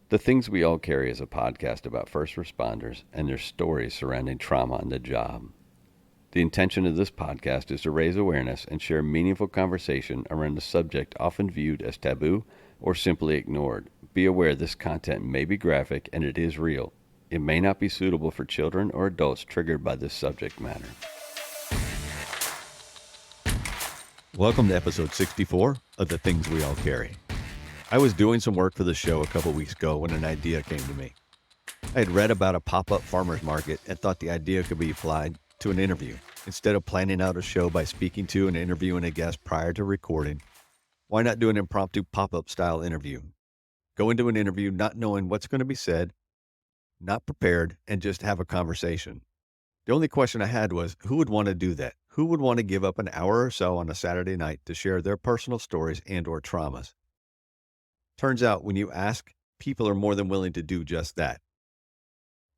The Things We All Carry is a podcast about first responders and their stories surrounding trauma on the job. The intention of this podcast is to raise awareness and share meaningful conversation around a subject often viewed as taboo or simply ignored. Be aware this content may be graphic and it is real. It may not be suitable for children or adults triggered by this subject matter. Welcome to episode 64 of The Things We All Carry. I was doing some work for the show a couple weeks ago when an idea came to me. I had read about a pop-up farmer's market and thought the idea could be applied to an interview. Instead of planning out a show by speaking to and interviewing a guest prior to recording, why not do an impromptu pop-up style interview? Go into an interview not knowing what's going to be said, not prepared, and just have a conversation. The only question I had was, who would want to do that? Who would want to give up an hour or so on a Saturday night to share their personal stories and or traumas? Turns out when you ask, people are more than willing to do just that.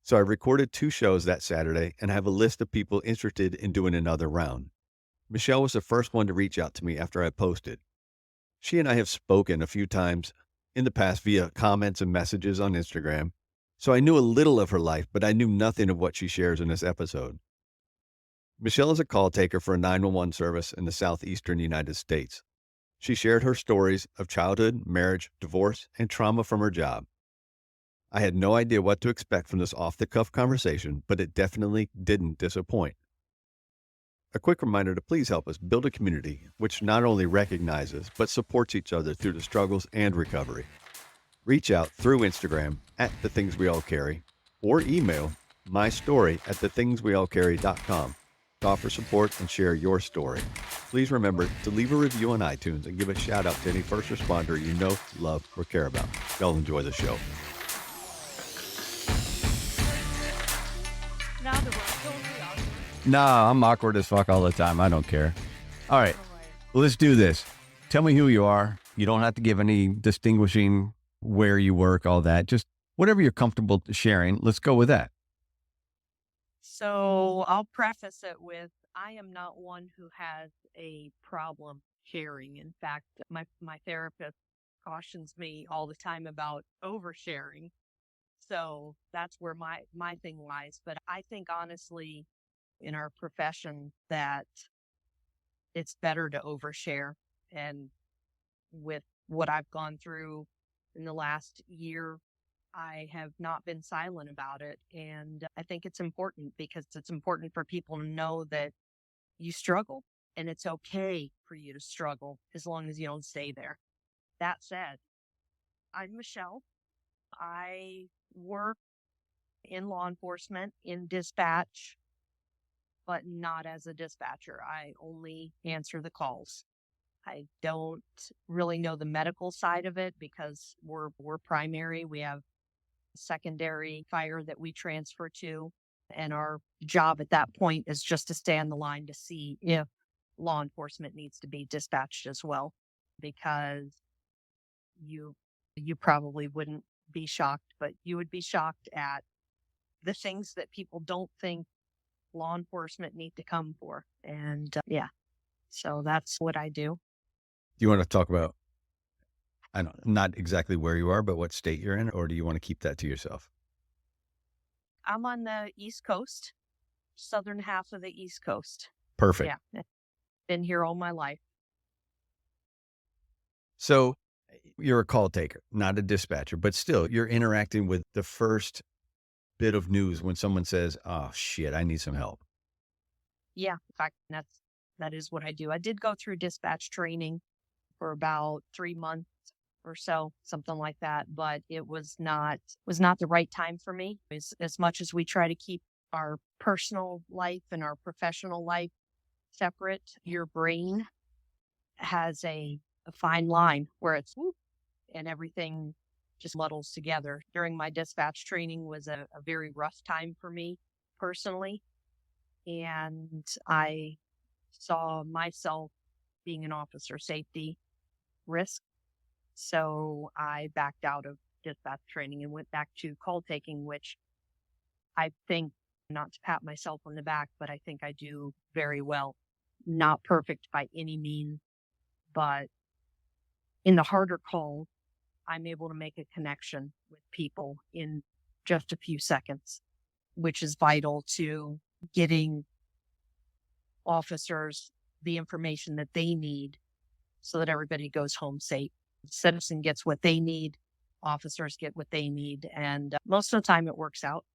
So I recorded 2 shows that Saturday and have a list of people interested in doing another round. Michelle was the first one to reach out to me after I posted. She and I have spoken a few times in the past via comments and messages on Instagram, so I knew a little of her life, but I knew nothing of what she shares in this episode. Michelle is a call taker for a 911 service in the Southeastern United States. She shared her stories of childhood, marriage, divorce, and trauma from her job. I had no idea what to expect from this off-the-cuff conversation, but it definitely didn't disappoint. A quick reminder to please help us build a community which not only recognizes, but supports each other through the struggles and recovery. Reach out through Instagram at The Things We All Carry or email mystory@thethingsweallcarry.com to offer support and share your story. Please remember to leave a review on iTunes and give a shout out to any first responder you know, love, or care about. Y'all enjoy the show. Nah, I'm awkward as fuck all the time. I don't care. All right, let's do this. Tell me who you are. You don't have to give any distinguishing where you work, all that. Just whatever you're comfortable sharing. Let's go with that. So I'll preface it with, I am not one who has a problem sharing. In fact, my therapist cautions me all the time about oversharing. So that's where my thing lies. But I think honestly, in our profession, that it's better to overshare. And with what I've gone through in the last year, I have not been silent about it. And I think it's important because it's important for people to know that you struggle and it's okay for you to struggle as long as you don't stay there. That said, I'm Michelle. I work in law enforcement in dispatch, but not as a dispatcher. I only answer the calls. I don't really know the medical side of it because we're primary. We have secondary fire that we transfer to, and our job at that point is just to stay on the line to see if law enforcement needs to be dispatched as well, because you probably wouldn't be shocked, but you would be shocked at the things that people don't think law enforcement need to come for. And so that's what I do. Do you want to talk about, I don't know, not exactly where you are, but what state you're in, or do you want to keep that to yourself? I'm on the East Coast, southern half of the East Coast. Perfect. Yeah. Been here all my life. So you're a call taker, not a dispatcher, but still you're interacting with the first bit of news when someone says, oh shit, I need some help. Yeah, in fact, that is what I do. I did go through dispatch training for about 3 months or so, something like that, but it was not the right time for me. As much as we try to keep our personal life and our professional life separate, your brain has a fine line where it's whoop, and everything just muddles together. During my dispatch training was a very rough time for me personally, and I saw myself being an officer safety risk. So I backed out of dispatch training and went back to call taking, which I think, not to pat myself on the back, but I think I do very well. Not perfect by any means, but in the harder calls, I'm able to make a connection with people in just a few seconds, which is vital to getting officers the information that they need so that everybody goes home safe. Citizen gets what they need, officers get what they need, and most of the time it works out.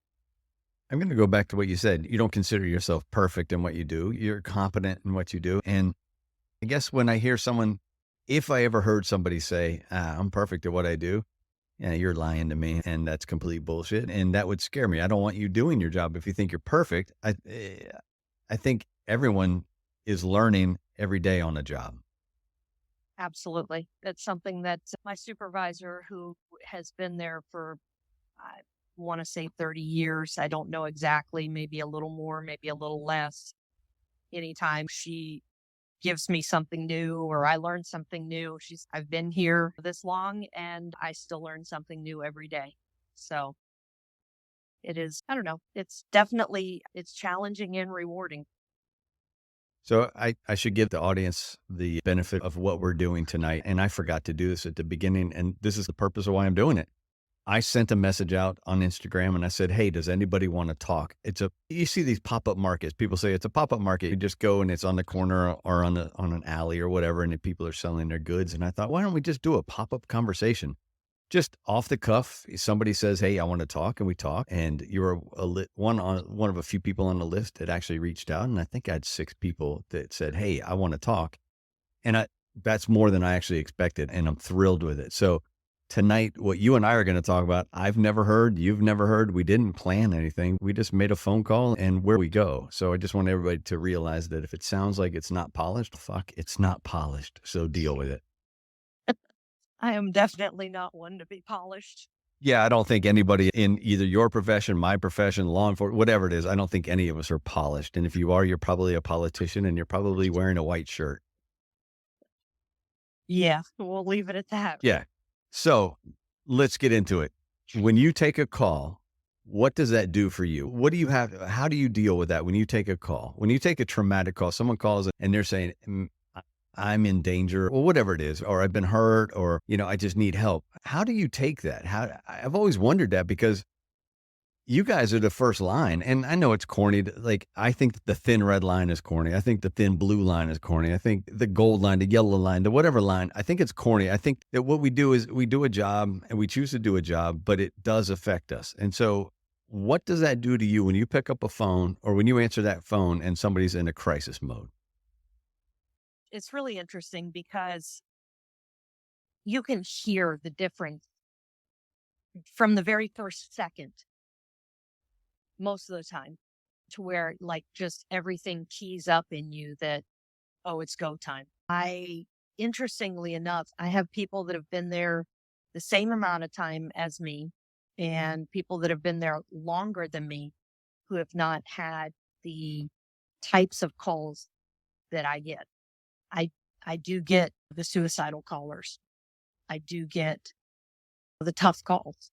I'm going to go back to what you said. You don't consider yourself perfect in what you do. You're competent in what you do. And I guess when I hear someone, if I ever heard somebody say, I'm perfect at what I do, yeah, you're lying to me. And that's complete bullshit. And that would scare me. I don't want you doing your job if you think you're perfect. I think everyone is learning every day on the job. Absolutely. That's something that my supervisor, who has been there for, I want to say 30 years, I don't know exactly, maybe a little more, maybe a little less. Anytime she gives me something new or I learn something new, I've been here this long and I still learn something new every day. So it is, I don't know, it's challenging and rewarding. So I should give the audience the benefit of what we're doing tonight. And I forgot to do this at the beginning. And this is the purpose of why I'm doing it. I sent a message out on Instagram and I said, hey, does anybody want to talk? You see these pop-up markets. People say it's a pop-up market. You just go and it's on the corner or on an alley or whatever. And people are selling their goods. And I thought, why don't we just do a pop-up conversation? Just off the cuff, somebody says, hey, I want to talk, and we talk. And you were one of a few people on the list that actually reached out. And I think I had 6 people that said, hey, I want to talk. And that's more than I actually expected. And I'm thrilled with it. So tonight, what you and I are going to talk about, I've never heard, you've never heard. We didn't plan anything. We just made a phone call and where we go. So I just want everybody to realize that if it sounds like it's not polished, it's not polished. So deal with it. I am definitely not one to be polished. Yeah, I don't think anybody in either your profession, my profession, law enforcement, whatever it is, I don't think any of us are polished. And if you are, you're probably a politician and you're probably wearing a white shirt. Yeah, we'll leave it at that. Yeah. So let's get into it. When you take a call, what does that do for you? What do you have? How do you deal with that when you take a call? When you take a traumatic call, someone calls and they're saying, I'm in danger or whatever it is, or I've been hurt or, I just need help. How do you take that? I've always wondered that because you guys are the first line. And I know it's corny. I think the thin red line is corny. I think the thin blue line is corny. I think the gold line, the yellow line, the whatever line, I think it's corny. I think that what we do is we do a job and we choose to do a job, but it does affect us. And so what does that do to you when you pick up a phone or when you answer that phone and somebody's in a crisis mode? It's really interesting because you can hear the difference from the very first second, most of the time, to where just everything keys up in you that, oh, it's go time. Interestingly enough, I have people that have been there the same amount of time as me and people that have been there longer than me who have not had the types of calls that I get. I do get the suicidal callers. I do get the tough calls.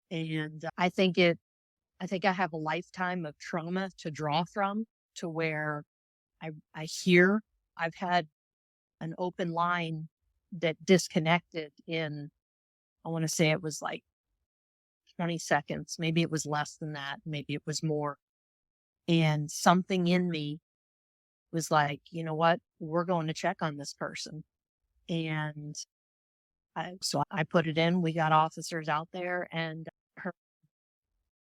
And I think I have a lifetime of trauma to draw from to where I hear I've had an open line that disconnected in, I want to say it was 20 seconds. Maybe it was less than that. Maybe it was more. And something in me was like, you know what? We're going to check on this person. And so I put it in. We got officers out there and her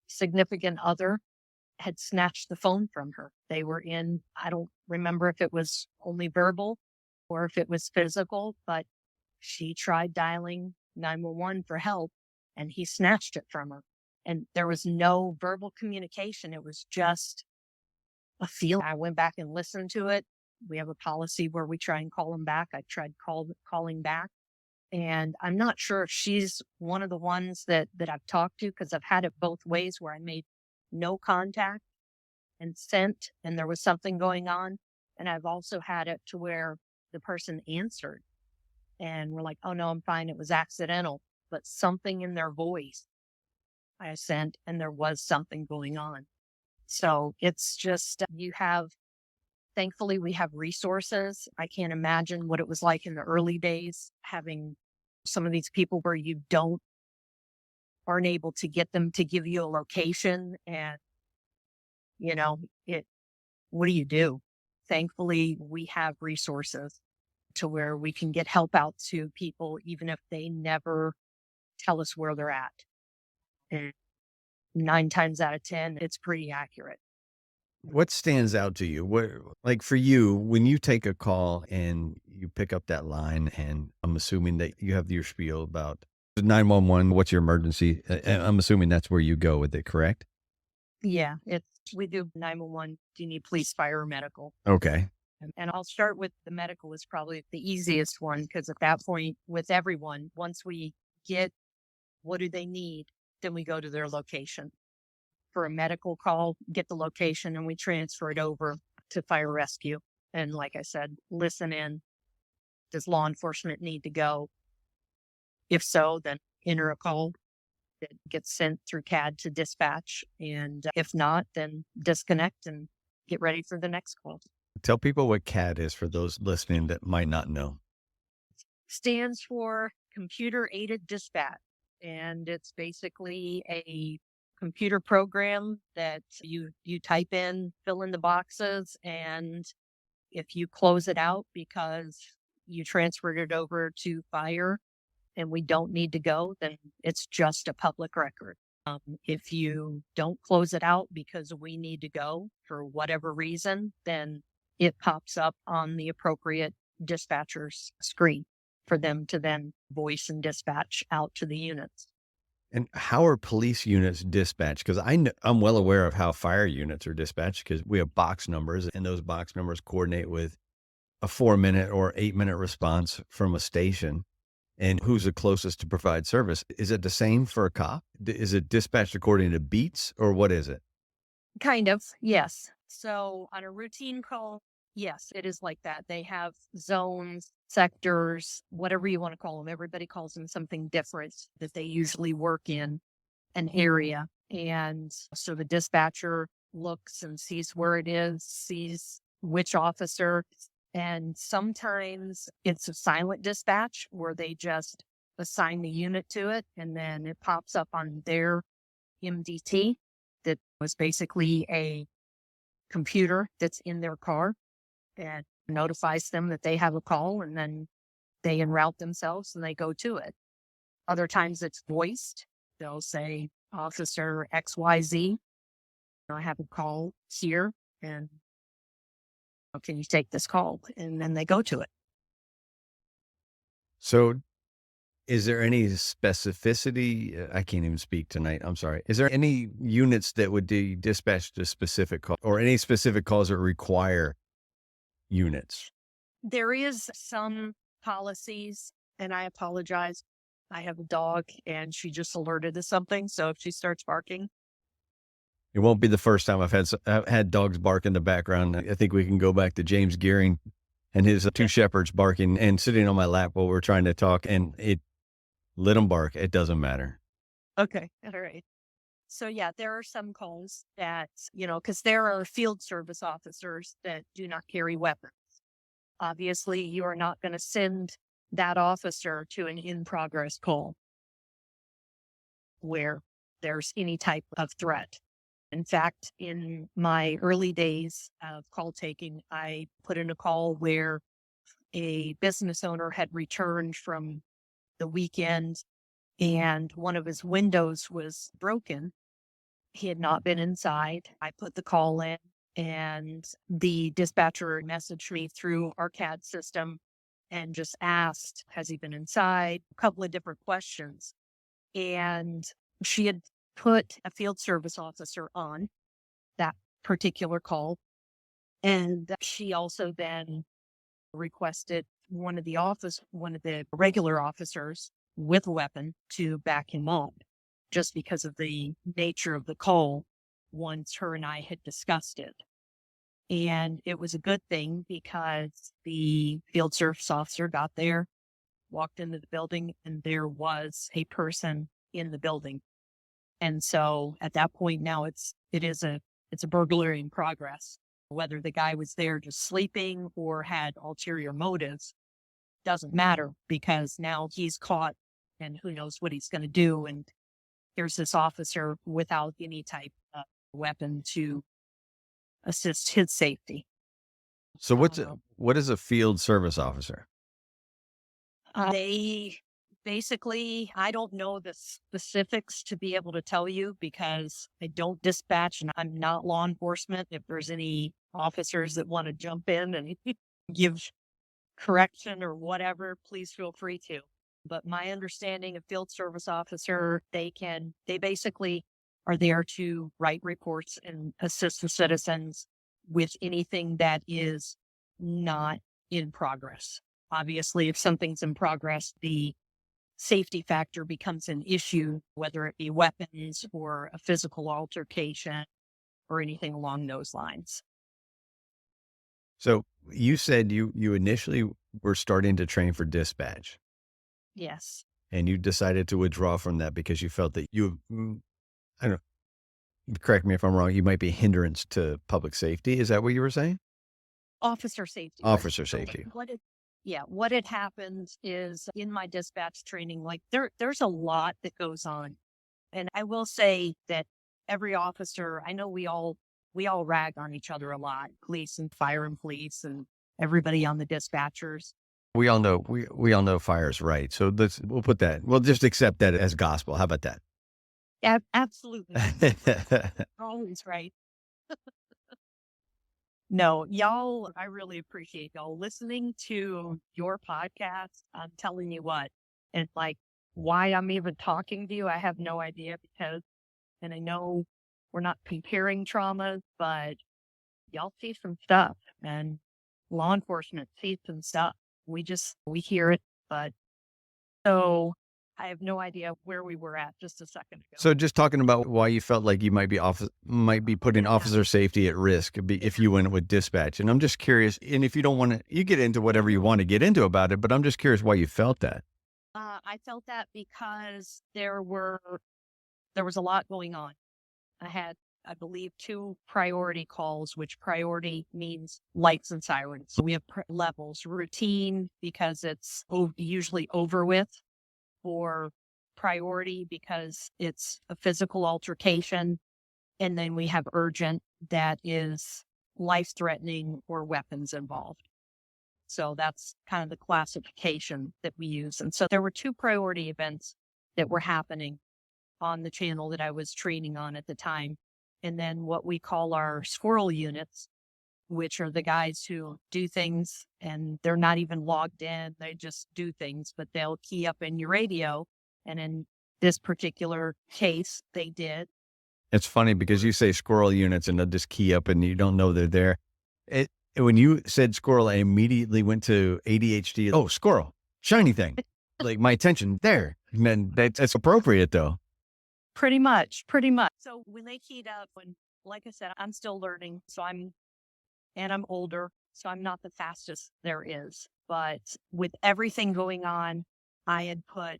significant other had snatched the phone from her. They were in, I don't remember if it was only verbal or if it was physical, but she tried dialing 911 for help and he snatched it from her. And there was no verbal communication. It was just a feel. I went back and listened to it. We have a policy where we try and call them back. I tried calling back. And I'm not sure if she's one of the ones that I've talked to because I've had it both ways where I made no contact and sent and there was something going on. And I've also had it to where the person answered and we're like, oh no, I'm fine. It was accidental, but something in their voice I sent and there was something going on. So it's just, thankfully we have resources. I can't imagine what it was like in the early days, having some of these people where aren't able to get them to give you a location, and you know, it what do you do? Thankfully, we have resources to where we can get help out to people, even if they never tell us where they're at. And 9 times out of 10, it's pretty accurate. What stands out to you? What, like for you, when you take a call and you pick up that line, and I'm assuming that you have your spiel about 911, what's your emergency? I'm assuming that's where you go with it, correct? Yeah, we do 911. Do you need police, fire, or medical? Okay. And I'll start with the medical is probably the easiest one, because at that point, with everyone, once we get what do they need, then we go to their location. For a medical call, get the location, and we transfer it over to fire rescue. And like I said, listen in. Does law enforcement need to go? If so, then enter a call that gets sent through CAD to dispatch. And if not, then disconnect and get ready for the next call. Tell people what CAD is for those listening that might not know. Stands for Computer Aided Dispatch. And it's basically a computer program that you type in, fill in the boxes, and if you close it out because you transferred it over to fire and we don't need to go, then it's just a public record. If you don't close it out because we need to go for whatever reason, then it pops up on the appropriate dispatcher's screen for them to then voice and dispatch out to the units. And how are police units dispatched? Because I'm well aware of how fire units are dispatched, because we have box numbers, and those box numbers coordinate with a 4-minute or 8-minute response from a station, and who's the closest to provide service. Is it the same for a cop? Is it dispatched according to beats, or what is it? Kind of, yes. So on a routine call, yes, it is like that. They have zones, sectors, whatever you want to call them. Everybody calls them something different that they usually work in an area. And so the dispatcher looks and sees where it is, sees which officer. And sometimes it's a silent dispatch where they just assign the unit to it, and then it pops up on their MDT. That was basically a computer that's in their car and notifies them that they have a call, and then they en route themselves and they go to it. Other times it's voiced. They'll say, Officer XYZ, I have a call here, and can you take this call? And then they go to it. So is there any specificity? I can't even speak tonight. I'm sorry. Is there any units that would be dispatched to specific call, or any specific calls that require units? There is some policies, and I apologize. I have a dog and she just alerted to something. So if she starts barking, It won't be the first time I've had dogs bark in the background. I think we can go back to James Gearing and his two shepherds barking and sitting on my lap while we're trying to talk, and let them bark. It doesn't matter. okay, all right. So yeah, there are some calls that, because there are field service officers that do not carry weapons. Obviously, you are not going to send that officer to an in-progress call where there's any type of threat. In fact, in my early days of call taking, I put in a call where a business owner had returned from the weekend and one of his windows was broken. He had not been inside. I put the call in, and the dispatcher messaged me through our CAD system and just asked, has he been inside? A couple of different questions. And she had put a field service officer on that particular call. And she also then requested one of the regular officers with a weapon to back him up, just because of the nature of the call once her and I had discussed it. And it was a good thing because the field service officer got there, walked into the building, and there was a person in the building. And so at that point now it's a burglary in progress. Whether the guy was there just sleeping or had ulterior motives doesn't matter because now he's caught and who knows what he's going to do. And here's this officer without any type of weapon to assist his safety. So Um, what is a field service officer? They basically, I don't know the specifics to be able to tell you because I don't dispatch and I'm not law enforcement. If there's any officers that want to jump in and give correction or whatever, please feel free to. But my understanding of field service officer, they basically are there to write reports and assist the citizens with anything that is not in progress. Obviously, if something's in progress, the safety factor becomes an issue, whether it be weapons or a physical altercation or anything along those lines. So you said you initially were starting to train for dispatch Yes. and you decided to withdraw from that because you felt that I don't correct me if I'm wrong, you might be a hindrance to public safety. Is that what you were saying? Officer safety. Right. Officer So safety. what had happened is in my dispatch training, like there's a lot that goes on. And I will say that every officer, I know we all rag on each other a lot, police and fire and police and everybody on the dispatchers. We all know we all know fire's right. So we'll put that. We'll just accept that as gospel. How about that? Absolutely. Always right. No, y'all, I really appreciate y'all listening to your podcast. I'm telling you what, and like why I'm even talking to you, I have no idea and I know we're not comparing traumas, but y'all see some stuff and law enforcement sees some stuff. We hear it, but so I have no idea where we were at just a second ago. So just talking about why you felt like you might be putting Yeah. officer safety at risk if you went with dispatch. And I'm just curious, and if you don't want to, you get into whatever you want to get into about it, but I'm just curious why you felt that. I felt that because there was a lot going on. I had, I believe, 2 priority calls, which priority means lights and sirens. So we have levels, routine because it's usually over with, or priority because it's a physical altercation. And then we have urgent that is life-threatening or weapons involved. So that's kind of the classification that we use. And so there were 2 priority events that were happening on the channel that I was training on at the time. And then what we call our squirrel units, which are the guys who do things and they're not even logged in. They just do things, but they'll key up in your radio. And in this particular case, they did. It's funny because you say squirrel units and they'll just key up and you don't know they're there. When you said squirrel, I immediately went to ADHD. Oh, squirrel, shiny thing. Like my attention there. Man, that's appropriate though. Pretty much. So when they keyed up, like I said, I'm still learning. I'm older, so I'm not the fastest there is. But with everything going on, I had put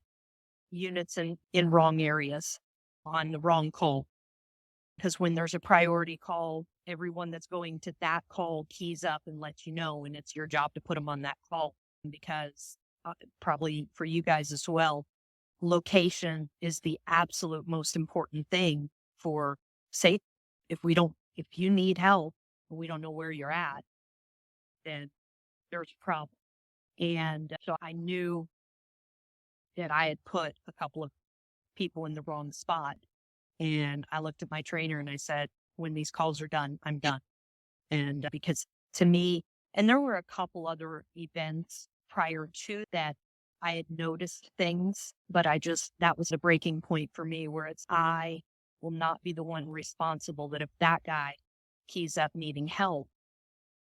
units in wrong areas on the wrong call. Because when there's a priority call, everyone that's going to that call keys up and lets you know, and it's your job to put them on that call. Because probably for you guys as well, location is the absolute most important thing for safety. If you need help, and we don't know where you're at, then there's a problem. And so I knew that I had put a couple of people in the wrong spot. And I looked at my trainer and I said, when these calls are done, I'm done. And because to me, and there were a couple other events prior to that, I had noticed things, but that was a breaking point for me where I will not be the one responsible that if that guy keys up needing help,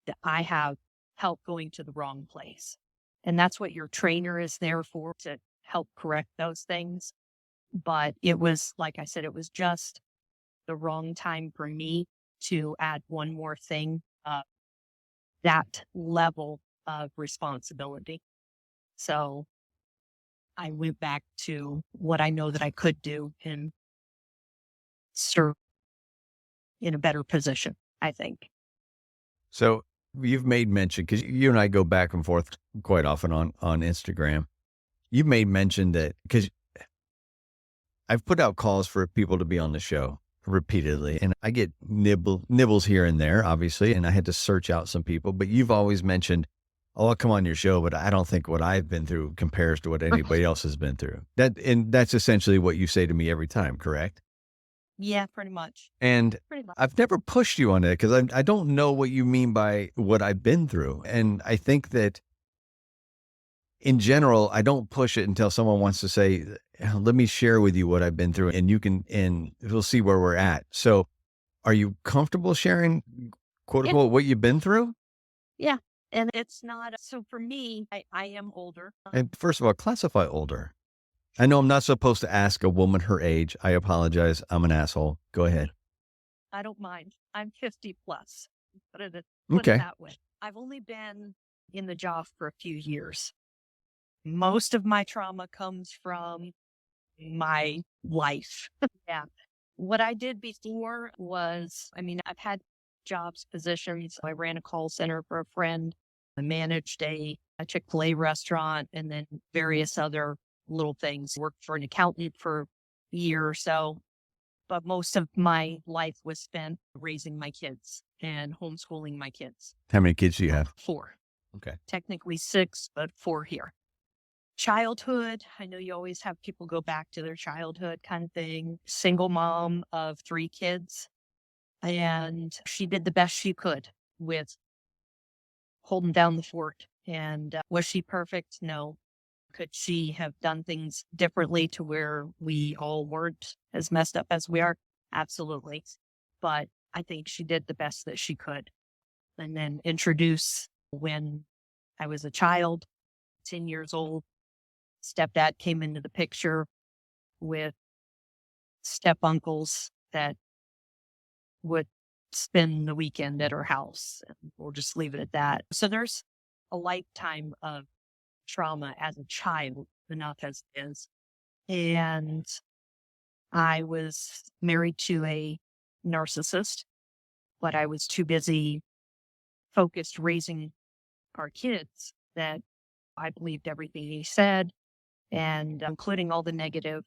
that I have help going to the wrong place. And that's what your trainer is there for, to help correct those things. But it was, like I said, it was just the wrong time for me to add one more thing, that level of responsibility. So I went back to what I know that I could do and serve in a better position, I think. So You've made mention, because you and I go back and forth quite often on Instagram. You've made mention that, because I've put out calls for people to be on the show repeatedly, and I get nibbles here and there, obviously, and I had to search out some people, but you've always mentioned, oh, I'll come on your show, but I don't think what I've been through compares to what anybody else has been through. And that's essentially what you say to me every time, correct? Yeah, pretty much. And Pretty much. I've never pushed you on it, because I don't know what you mean by what I've been through. And I think that in general, I don't push it until someone wants to say, let me share with you what I've been through, and we'll see where we're at. So are you comfortable sharing, quote Yeah. unquote, what you've been through? Yeah. And it's not, so for me, I am older. And first of all, classify older. I know I'm not supposed to ask a woman her age. I apologize. I'm an asshole. Go ahead. I don't mind. I'm 50 plus. Put it Okay. that way. I've only been in the job for a few years. Most of my trauma comes from my life. Yeah. What I did before was, I've had jobs, positions. I ran a call center for a friend. I managed a Chick-fil-A restaurant, and then various other little things. Worked for an accountant for a year or so. But most of my life was spent raising my kids and homeschooling my kids. How many kids do you have? 4. Okay. Technically 6, but 4 here. Childhood, I know you always have people go back to their childhood kind of thing. Single mom of 3 kids. And she did the best she could with holding down the fort. And was she perfect? No. Could she have done things differently to where we all weren't as messed up as we are? Absolutely. But I think she did the best that she could. And then introduce, when I was a child, 10 years old, stepdad came into the picture with step uncles that would spend the weekend at her house. And we'll just leave it at that. So there's a lifetime of trauma as a child, enough as it is. And I was married to a narcissist, but I was too busy focused raising our kids that I believed everything he said, and including all the negative.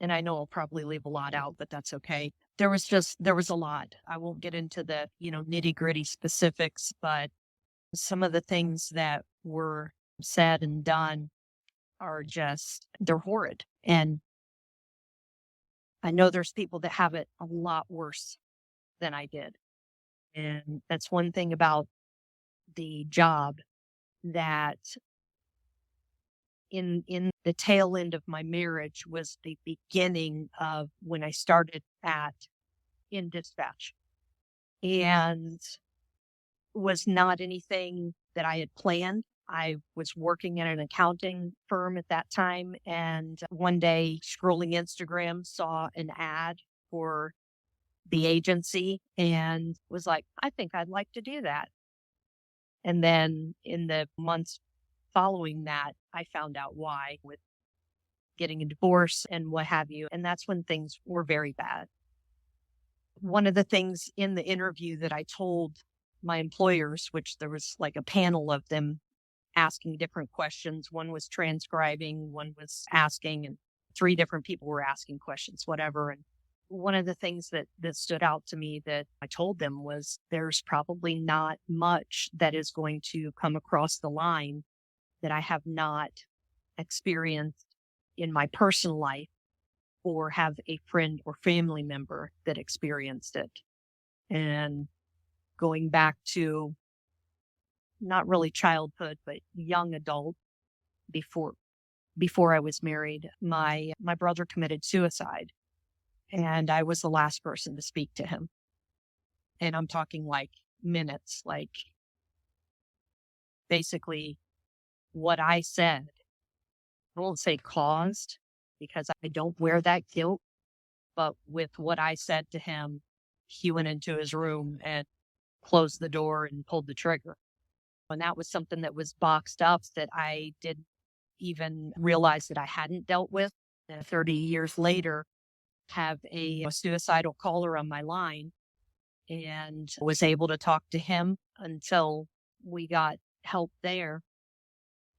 And I know I'll probably leave a lot out, but that's okay. There was a lot. I won't get into the, nitty gritty specifics, but some of the things that were said and done are they're horrid. And I know there's people that have it a lot worse than I did. And that's one thing about the job, that in the tail end of my marriage was the beginning of when I started in dispatch, and was not anything that I had planned. I was working at an accounting firm at that time, and one day scrolling Instagram, saw an ad for the agency and was like, I think I'd like to do that. And then in the months following that, I found out why, with getting a divorce and what have you. And that's when things were very bad. One of the things in the interview that I told my employers, which there was like a panel of them asking different questions. One was transcribing, one was asking, and 3 different people were asking questions, whatever. And one of the things that stood out to me that I told them was, there's probably not much that is going to come across the line that I have not experienced in my personal life, or have a friend or family member that experienced it. And going back to not really childhood, but young adult, before I was married, my brother committed suicide, and I was the last person to speak to him. And I'm talking like minutes, like basically what I said, I won't say caused, because I don't wear that guilt, but with what I said to him, he went into his room and closed the door and pulled the trigger. And that was something that was boxed up that I didn't even realize that I hadn't dealt with. And 30 years later, have a suicidal caller on my line. and was able to talk to him until we got help there.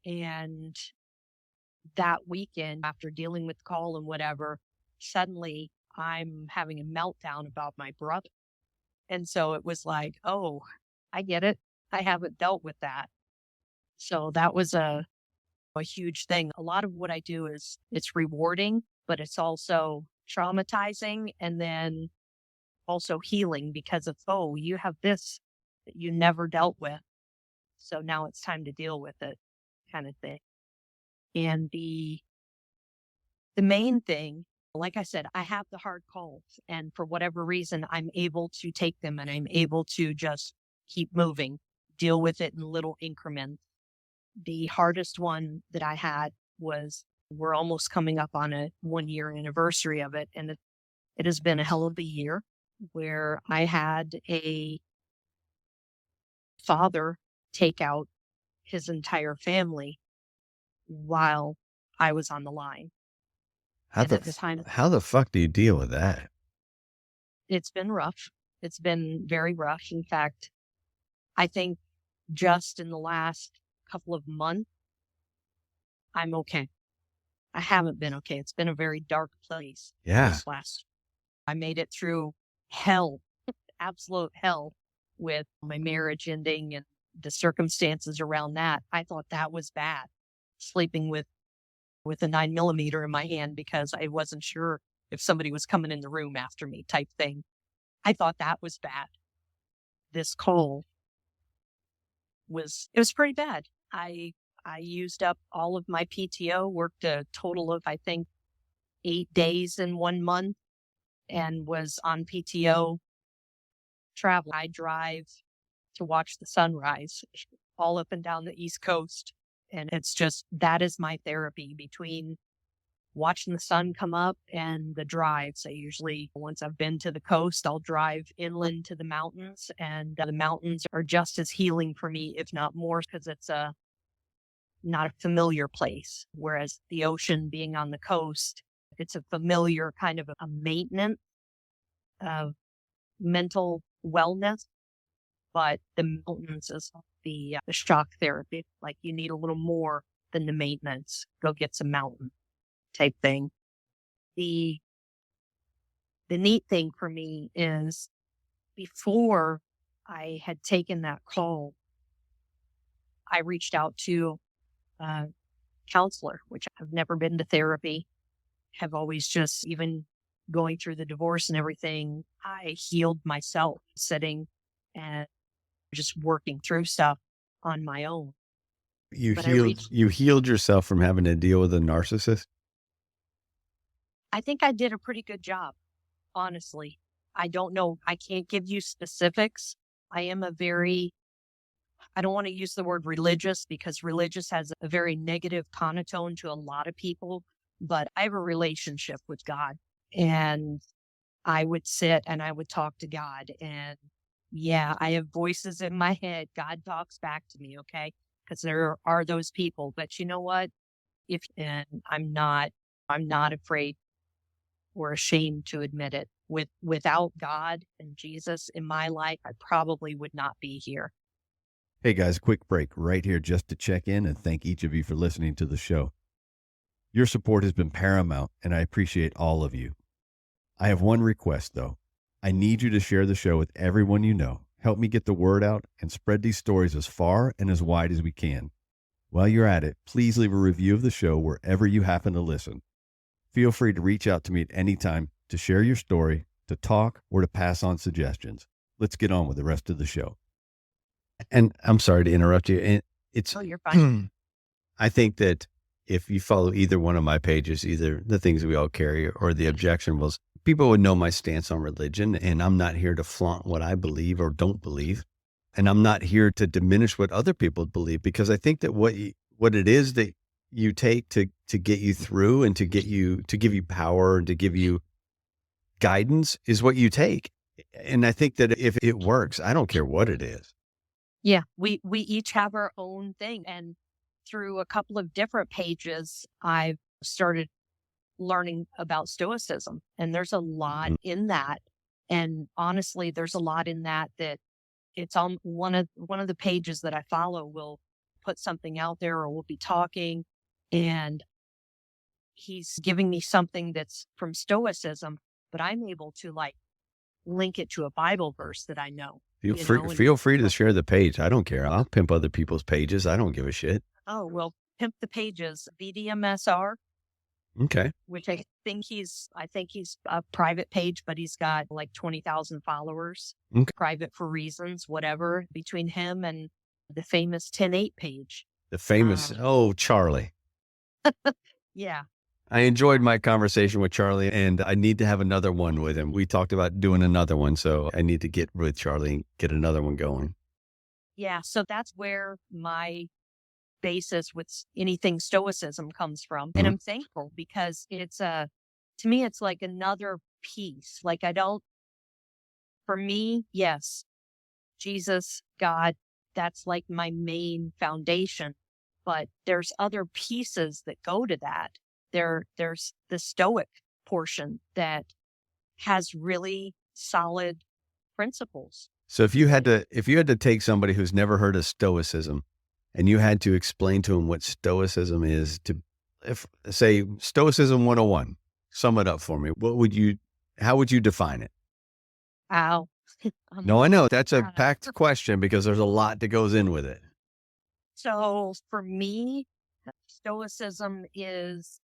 And that weekend, after dealing with the call and whatever, suddenly I'm having a meltdown about my brother. And so it was like, oh, I get it. I haven't dealt with that. So that was a huge thing. A lot of what I do is it's rewarding, but it's also traumatizing and then also healing because of, oh, you have this that you never dealt with. So now it's time to deal with it kind of thing. And the main thing, like I said, I have the hard calls and for whatever reason, I'm able to take them and I'm able to just keep moving, deal with it in little increments. The hardest one that I had was we're almost coming up on a 1 year anniversary of it. And it has been a hell of a year where I had a father take out his entire family while I was on the line. How And the at the time, how the fuck do you deal with that? it's been rough. It's been very rough. In fact, I think just in the last couple of months, I'm okay. I haven't been okay. It's been a very dark place Yeah. this last. I made it through hell, absolute hell with my marriage ending and the circumstances around that. I thought that was bad. Sleeping with a 9mm in my hand because I wasn't sure if somebody was coming in the room after me type thing. I thought that was bad. This call it was pretty bad. I used up all of my PTO, worked a total of I think 8 days in 1 month and was on PTO travel. I drive to watch the sunrise all up and down the East Coast. And it's just that is my therapy between watching the sun come up and the drives. I usually, once I've been to the coast, I'll drive inland to the mountains. And the mountains are just as healing for me, if not more, because it's not a familiar place. Whereas the ocean being on the coast, it's a familiar kind of a maintenance of mental wellness. But the mountains is the shock therapy. Like you need a little more than the maintenance. Go get some mountain type thing. The neat thing for me is before I had taken that call, I reached out to a counselor, which I've never been to therapy, have always just even going through the divorce and everything, I healed myself sitting and just working through stuff on my own. You But I healed reached, you healed yourself from having to deal with a narcissist? I think I did a pretty good job, honestly. I don't know. I can't give you specifics. I am I don't want to use the word religious because religious has a very negative connotation to a lot of people, but I have a relationship with God and I would sit and I would talk to God. And yeah, I have voices in my head. God talks back to me, okay? Because there are those people. But you know what? And I'm not afraid or ashamed to admit it. Without God and Jesus in my life, I probably would not be here. Hey guys, quick break right here just to check in and thank each of you for listening to the show. Your support has been paramount, and I appreciate all of you. I have one request, though. I need you to share the show with everyone you know. Help me get the word out and spread these stories as far and as wide as we can. While you're at it, please leave a review of the show wherever you happen to listen. Feel free to reach out to me at any time to share your story, to talk, or to pass on suggestions. Let's get on with the rest of the show. And I'm sorry to interrupt you. And it's, Oh, you're fine. I think that if you follow either one of my pages, either the things we all carry or the objectionables, people would know my stance on religion. And I'm not here to flaunt what I believe or don't believe. And I'm not here to diminish what other people believe, because I think that what it is that you take to get you through and to give you power and to give you guidance is what you take. And I think that if it works, I don't care what it is. Yeah, we each have our own thing. And through a couple of different pages, I've started learning about Stoicism. And there's a lot in that. And honestly, there's a lot in that it's on one of the pages that I follow will put something out there or we'll be talking and he's giving me something that's from Stoicism, but I'm able to like link it to a Bible verse that I know, Feel you free, know, and feel free to share the page. I don't care. I'll pimp other people's pages. I don't give a shit. oh, well, pimp the pages, BDMSR, Okay. which I think he's a private page, but he's got like 20,000 followers, Okay. private for reasons, whatever, between him and the famous 10-8 page. The famous, Charlie. Yeah. I enjoyed my conversation with Charlie, and I need to have another one with him. We talked about doing another one, so I need to get with Charlie and get another one going. Yeah. So that's where my basis with anything Stoicism comes from. And Mhm. I'm thankful because to me, it's like another piece. Like for me, yes, Jesus, God, that's like my main foundation. But there's other pieces that go to that. There's the Stoic portion that has really solid principles. So if you had to take somebody who's never heard of Stoicism and you had to explain to them what Stoicism is, if say Stoicism 101, sum it up for me. How would you define it? Ow. No, I know that's a Uh, packed question because there's a lot that goes in with it. So for me, Stoicism is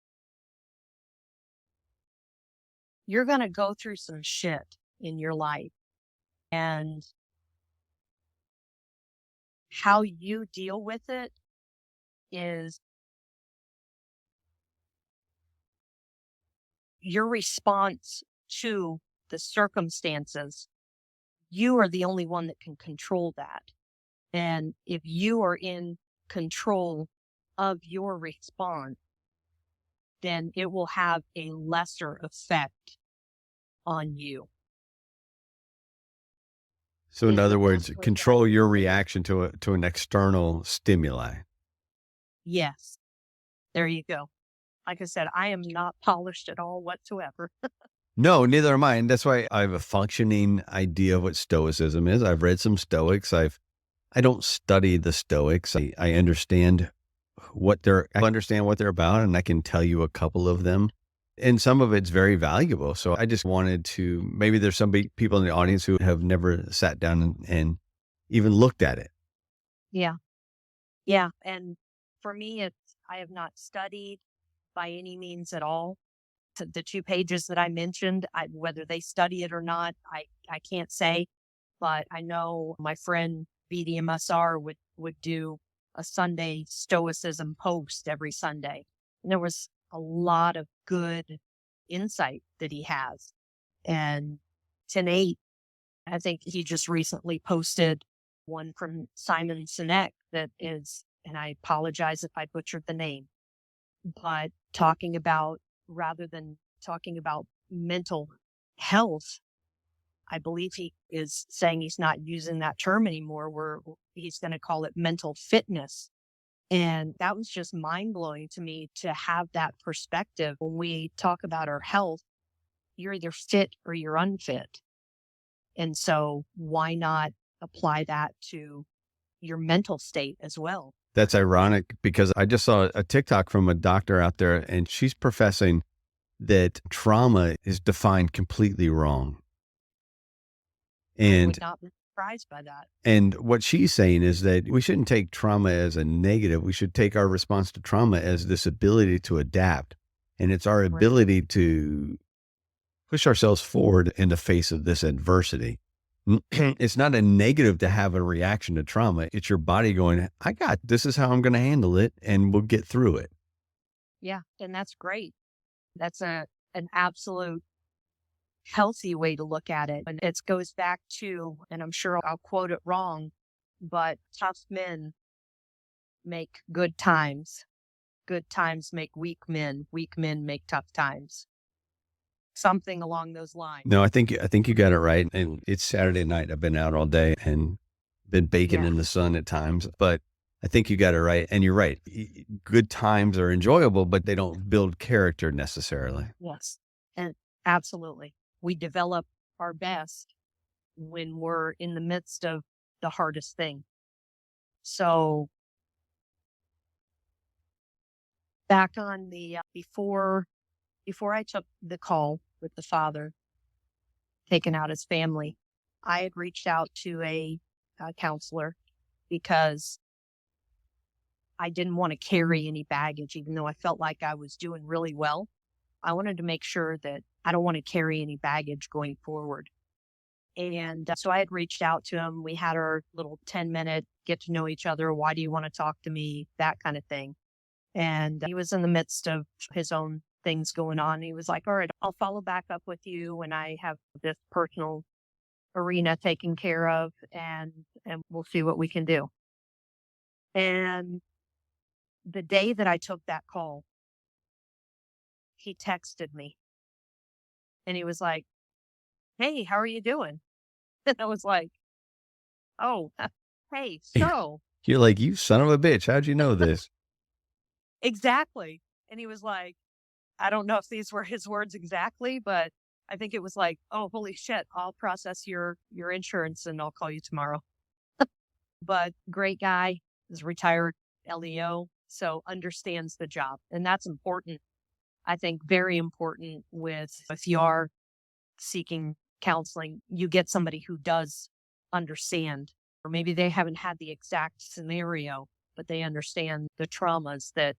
you're going to go through some shit in your life and how you deal with it is your response to the circumstances. You are the only one that can control that. And if you are in control of your response, then it will have a lesser effect on you. So in Is other the words, best way that I control can your put it. reaction to an external stimuli. Yes, there you go. Like I said, I am not polished at all whatsoever. No, neither am I. And that's why I have a functioning idea of what Stoicism is. I've read some Stoics. I don't study the Stoics. I understand I understand what they're about, and I can tell you a couple of them. And some of it's very valuable. So I just wanted to, maybe there's some people in the audience who have never sat down and even looked at it. Yeah. Yeah. And for me, I have not studied by any means at all. The 2 pages that I mentioned, whether they study it or not, I can't say, but I know my friend BDMSR would do a Sunday Stoicism post every Sunday. And there was a lot of good insight that he has. And 10-8, I think he just recently posted one from Simon Sinek that is, and I apologize if I butchered the name, but talking about rather than talking about mental health, I believe he is saying he's not using that term anymore, where he's going to call it mental fitness. And that was just mind blowing to me to have that perspective. When we talk about our health, you're either fit or you're unfit. And so why not apply that to your mental state as well? That's ironic because I just saw a TikTok from a doctor out there, and she's professing that trauma is defined completely wrong. I And would not be surprised by that. and what she's saying is that we shouldn't take trauma as a negative. We should take our response to trauma as this ability to adapt. And it's our Right. ability to push ourselves forward in the face of this adversity. It's not a negative to have a reaction to trauma. It's your body going, this is how I'm going to handle it, and we'll get through it. Yeah. And that's great. That's an absolute healthy way to look at it. And it goes back to, and I'm sure I'll quote it wrong, but tough men make good times. Good times make weak men. Weak men make tough times. Something along those lines. No, I think you got it right. And it's Saturday night. I've been out all day and been baking Yeah. in the sun at times, but I think you got it right. And you're right. Good times are enjoyable, but they don't build character necessarily. Yes. And absolutely. We develop our best when we're in the midst of the hardest thing. So back on the before I took the call with the father taking out his family, I had reached out to a counselor because I didn't want to carry any baggage, even though I felt like I was doing really well. I wanted to make sure that I don't want to carry any baggage going forward. And so I had reached out to him. We had our little 10-minute get to know each other. Why do you want to talk to me? That kind of thing. And he was in the midst of his own things going on. He was like, all right, I'll follow back up with you when I have this personal arena taken care of, and we'll see what we can do. And the day that I took that call, he texted me and he was like, hey, how are you doing? And I was like, oh, hey, so. You're like, you son of a bitch. How'd you know this? Exactly. And he was like, I don't know if these were his words exactly, but I think it was like, oh, holy shit, I'll process your insurance and I'll call you tomorrow. But great guy, is retired LEO, so understands the job. And that's important. I think very important if you are seeking counseling, you get somebody who does understand, or maybe they haven't had the exact scenario, but they understand the traumas that,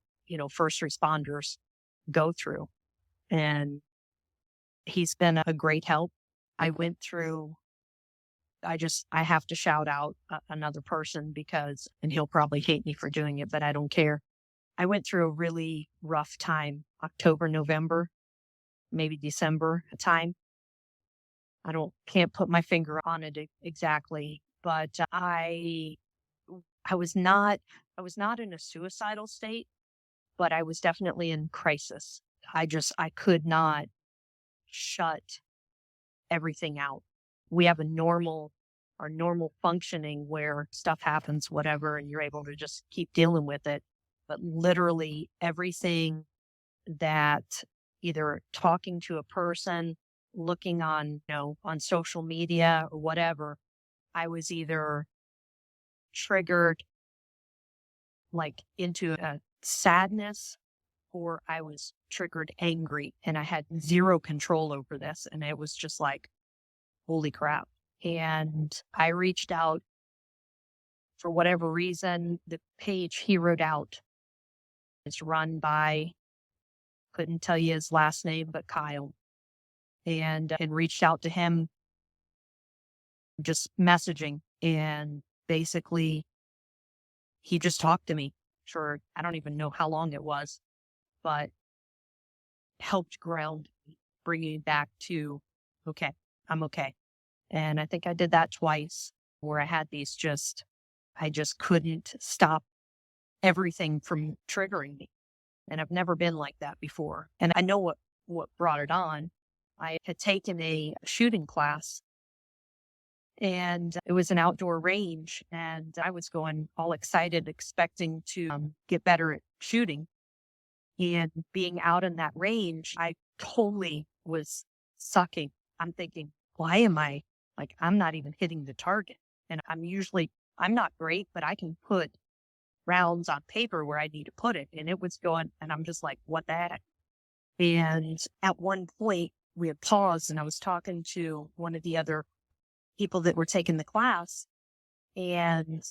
first responders go through. And he's been a great help. I have to shout out another person and he'll probably hate me for doing it, but I don't care. I went through a really rough time, October, November, maybe December time. Can't put my finger on it exactly, but I was not in a suicidal state, but I was definitely in crisis. I could not shut everything out. We have our normal functioning where stuff happens, whatever, and you're able to just keep dealing with it. But literally everything that either talking to a person, looking on social media or whatever, I was either triggered like into a sadness, or I was triggered angry, and I had zero control over this. And it was just like, holy crap. And I reached out for whatever reason. The page he wrote out is run by, couldn't tell you his last name, but Kyle, and reached out to him, just messaging. And basically he just talked to me for, I don't even know how long it was, but helped ground me, bringing me back to, okay, I'm okay. And I think I did that twice, where I had I just couldn't stop everything from triggering me. And I've never been like that before. And I know what brought it on. I had taken a shooting class, and it was an outdoor range, and I was going all excited, expecting to get better at shooting. And being out in that range, I totally was sucking. I'm thinking, why am I, I'm not even hitting the target. And I'm not great, but I can put rounds on paper where I need to put it. And it was going, and I'm just like, what the heck? And at one point we had paused, and I was talking to one of the other people that were taking the class, and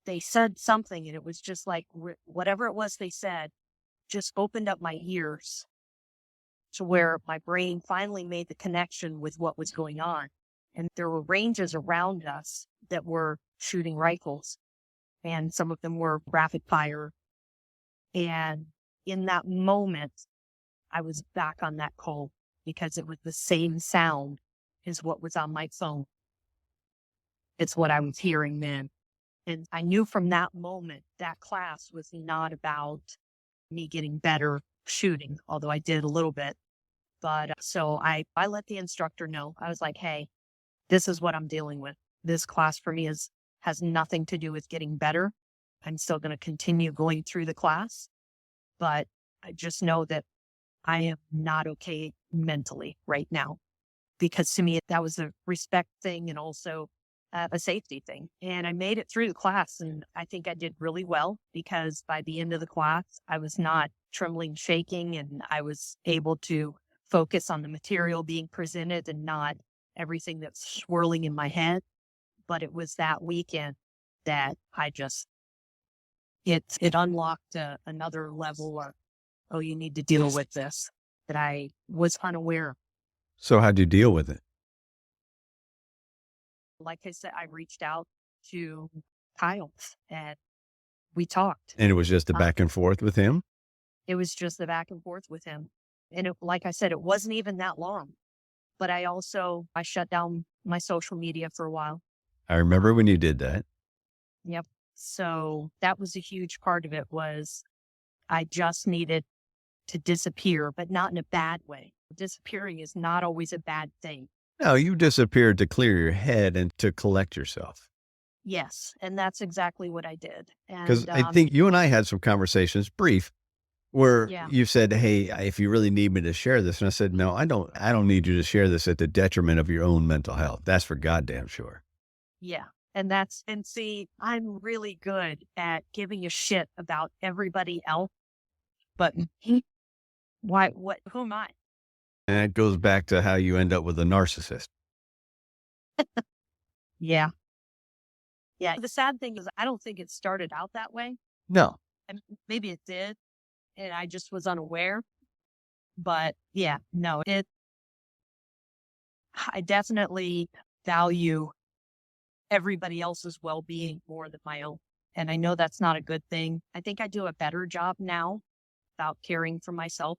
they said something, and it was just like, whatever it was they said just opened up my ears to where my brain finally made the connection with what was going on. And there were ranges around us that were shooting rifles, and some of them were rapid fire. And in that moment, I was back on that call, because it was the same sound as what was on my phone. It's what I was hearing then. And I knew from that moment that class was not about me getting better shooting, although I did a little bit. But so I let the instructor know. I was like, hey, this is what I'm dealing with. This class for me has nothing to do with getting better. I'm still going to continue going through the class, but I just know that I am not okay mentally right now. because to me, that was a respect thing and also a safety thing. And I made it through the class, and I think I did really well because by the end of the class, I was not trembling, shaking, and I was able to focus on the material being presented and not everything that's swirling in my head. But it was that weekend that it unlocked another level of, oh, you need to deal with this, that I was unaware of. So how'd you deal with it? Like I said, I reached out to Kyle and we talked. And it was just a back and forth with him? It was just the back and forth with him. And like I said, it wasn't even that long. But I shut down my social media for a while. I remember when you did that. Yep. So that was a huge part of it, was I just needed to disappear, but not in a bad way. Disappearing is not always a bad thing. No, you disappeared to clear your head and to collect yourself. Yes. And that's exactly what I did. Because And I think you and I had some conversations, brief, where yeah, you said, "Hey, if you really need me to share this," and I said, "No, I don't need you to share this at the detriment of your own mental health. That's for goddamn sure." yeah. And see, I'm really good at giving a shit about everybody else, but who am I? And it goes back to how you end up with a narcissist. Yeah. Yeah. The sad thing is, I don't think it started out that way. No. And maybe it did, and I just was unaware. But yeah, no, I definitely value everybody else's well-being more than my own. And I know that's not a good thing. I think I do a better job now about caring for myself.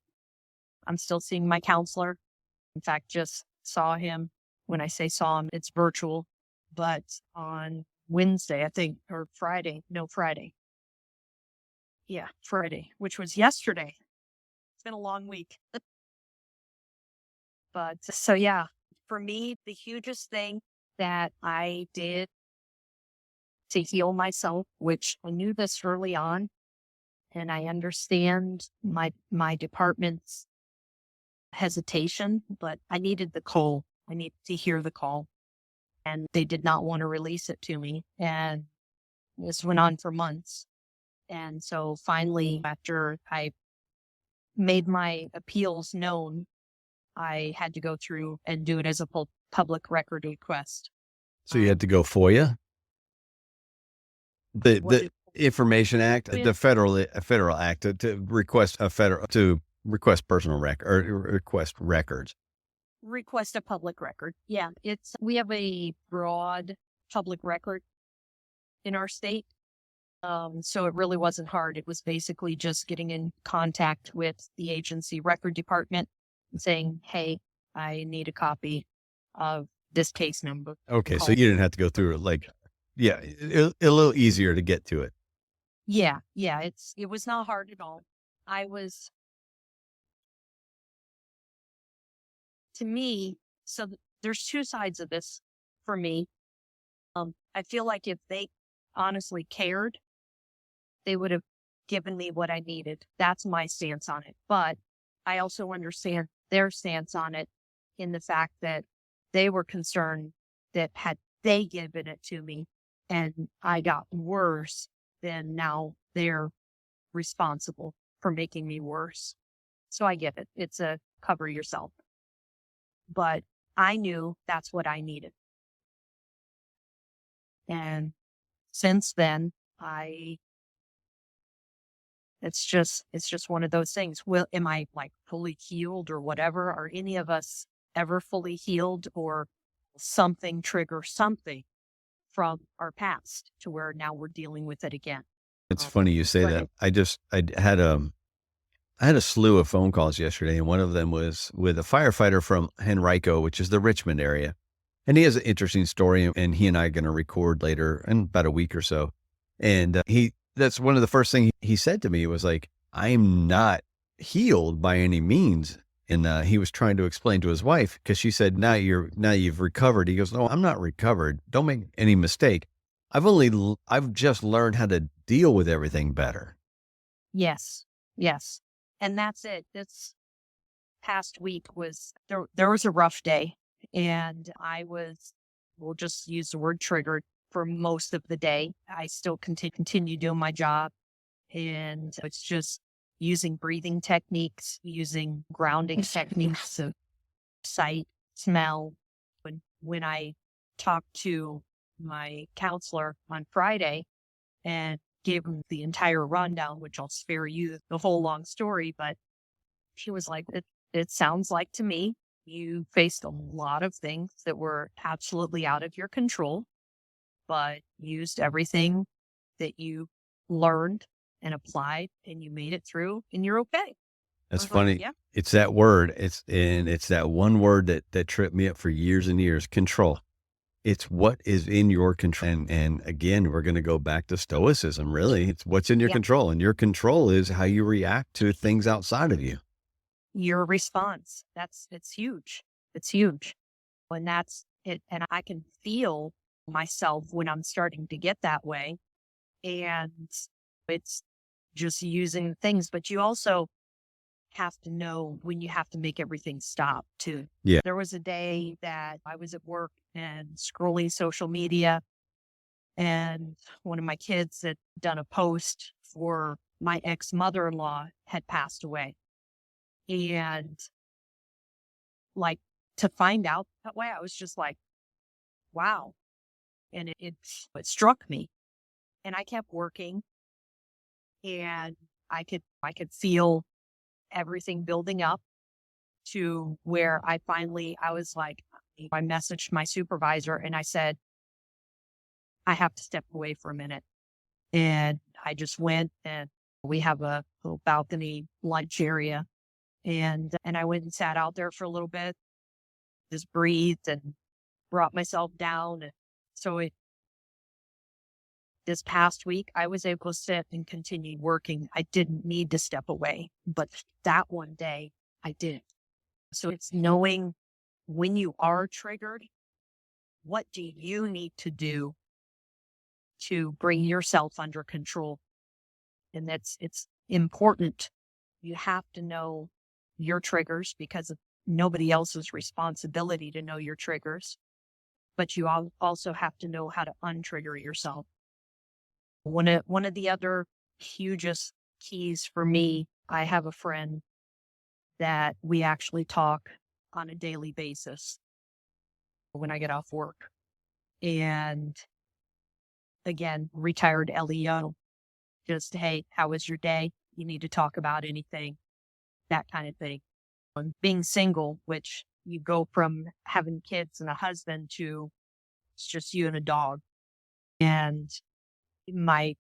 I'm still seeing my counselor. In fact, just saw him. When I say saw him, it's virtual, but on Wednesday, I think, or Friday. No, Friday. Yeah, Friday, which was yesterday. It's been a long week. But so, yeah, for me, the hugest thing that I did to heal myself, which I knew this early on, and I understand my department's hesitation, but I needed the call. I needed to hear the call, and they did not want to release it to me. And this went on for months. And so finally, after I made my appeals known, I had to go through and do it as a public record request. So you had to go FOIA? The Information Act, the federal act to request personal record or request records. Request a public record. Yeah, we have a broad public record in our state. So it really wasn't hard. It was basically just getting in contact with the agency record department and saying, "Hey, I need a copy of this case number." Okay, so you didn't have to go through it a little easier to get to it. Yeah, it was not hard at all. To me, there's two sides of this for me. I feel like if they honestly cared, they would have given me what I needed. That's my stance on it. But I also understand their stance on it in the fact that they were concerned that had they given it to me and I got worse, then now they're responsible for making me worse. So I get it. It's a cover yourself. But I knew that's what I needed. And since then, it's just one of those things. Well, am I like fully healed or whatever? Are any of us ever fully healed, or something trigger something from our past to where now we're dealing with it again? It's funny you say that. I had a slew of phone calls yesterday, and one of them was with a firefighter from Henrico, which is the Richmond area. And he has an interesting story, and he and I are going to record later in about a week or so. And that's one of the first things he said to me was like, "I'm not healed by any means." And he was trying to explain to his wife, because she said, now you've recovered. He goes, "No, I'm not recovered. Don't make any mistake. I've just learned how to deal with everything better." Yes. And that's it. This past week there was a rough day. And we'll just use the word triggered for most of the day. I still continue doing my job. And it's just using breathing techniques, using grounding techniques of sight, smell. When I talked to my counselor on Friday and gave him the entire rundown, which I'll spare you the whole long story, but he was like, it sounds like to me you faced a lot of things that were absolutely out of your control, but used everything that you learned and applied and you made it through and you're okay. That's was like, funny. yeah. It's that word. It's that one word that tripped me up for years and years. Control. It's what is in your control. And again, we're going to go back to stoicism. Really, it's what's in your Yeah. control, and your control is how you react to things outside of you. Your response. It's huge. It's huge. And that's it. And I can feel myself when I'm starting to get that way. And it's just using things, but you also have to know when you have to make everything stop too. Yeah. There was a day that I was at work and scrolling social media, and one of my kids had done a post for my ex-mother-in-law had passed away. And like, to find out that way, I was just like, wow. And it struck me, and I kept working, and I could feel everything building up to where I was like, I messaged my supervisor and I said, I have to step away for a minute. And I just went, and we have a little balcony lunch area. And I went and sat out there for a little bit, just breathed and brought myself down. And so this past week, I was able to sit and continue working. I didn't need to step away, but that one day I did. So it's knowing when you are triggered, what do you need to do to bring yourself under control? And it's important. You have to know your triggers because it's nobody else's responsibility to know your triggers, but you also have to know how to untrigger yourself. One of the other hugest keys for me, I have a friend that we actually talk on a daily basis when I get off work. And again, retired LEO, just, hey, how was your day? You need to talk about anything, that kind of thing. And being single, which you go from having kids and a husband to it's just you and a dog. And my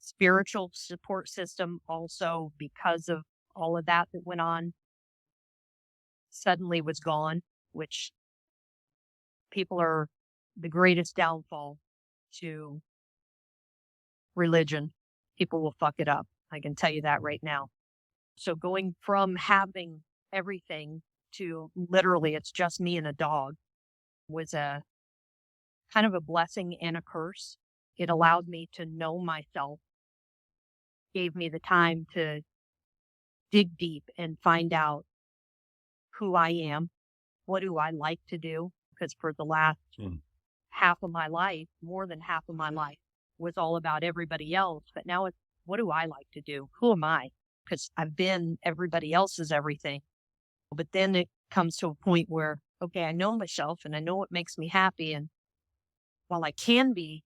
spiritual support system also, because of all of that went on, suddenly was gone, which people are the greatest downfall to religion. People will fuck it up. I can tell you that right now. So going from having everything to literally it's just me and a dog was a kind of a blessing and a curse. It allowed me to know myself, gave me the time to dig deep and find out who I am, what do I like to do? Because for the last half of my life, more than half of my life, was all about everybody else. But now it's what do I like to do? Who am I? Because I've been everybody else's everything. But then it comes to a point where, okay, I know myself and I know what makes me happy. And while I can be